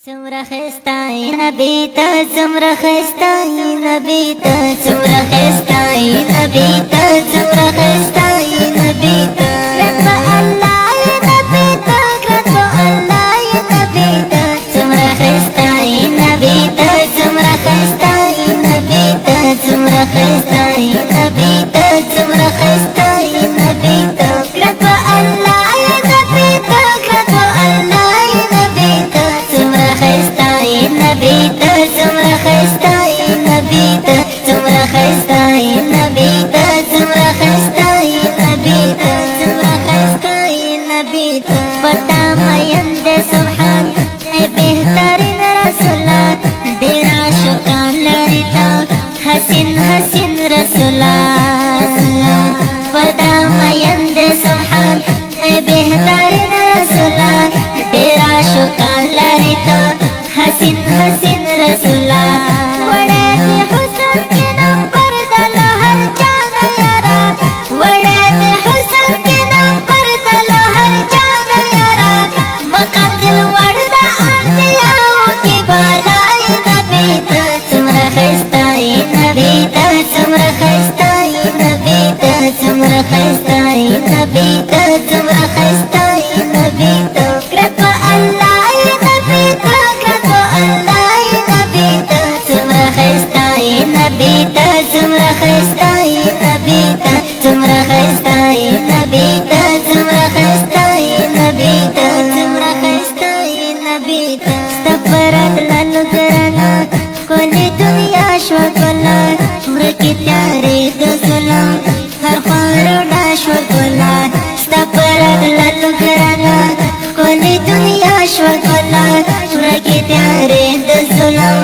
څومره ښایسته یې نبي ته، څومره ښایسته یې نبي ته، څومره ښایسته یې نبي ته، څومره ښایسته یې نبي ته. ګران په الله یې نبي ته، ګران په الله یې نبي ته، څومره ښایسته یې نبي ته، څومره ښایسته یې نبي ته، څومره ښایسته یې نبي ته، څومره ښایسته یې نبي ته. ګران په الله یې نبي ته، ګران په الله یې نبي ته، څومره ښایسته یې نبي ته، څومره ښایسته یې نبي ته، څومره ښایسته یې نبي ته، څومره ښایسته یې نبي ته، څومره ښایسته یې نبي ته. پتا مین دې سبحان ای بهترین رسولا، ډېر عاشقان لري تا حسین حسین رسولا. پتا مین دې سبحان ای بهترین رسولا، ډېر عاشقان لري تا حسین حسین رسولا. وړې دې حسن کې نمبر د هر چا نه یارا، وړې دې حسن کې نمبر د هر چا نه یارا. مقام دل وړ د انبیاءو کې بالا یې نبي ته، څومره ښایسته یې نبي ته، څومره ښایسته یې نبي ته، څومره ښایسته یې نبي ته، څومره ښایسته یې نبي ته. ګران په الله یې نبي ته، ګران په الله یې نبي ته، څومره ښایسته یې نبي ته، څومره ښایسته یې نبي ته، څومره ښایسته یې نبي ته، څومره ښایسته یې نبي ته، څومره ښایسته یې نبي ته. ستا په راتللو ګرانه ښکلې دنیا شوه ګله، ورکې تیارې د ظلم هر خوا رڼا شوه ګله. ستا په راتللو ګرانه ښکلې دنیا شوه ګله، ورکې تیارې د ظلم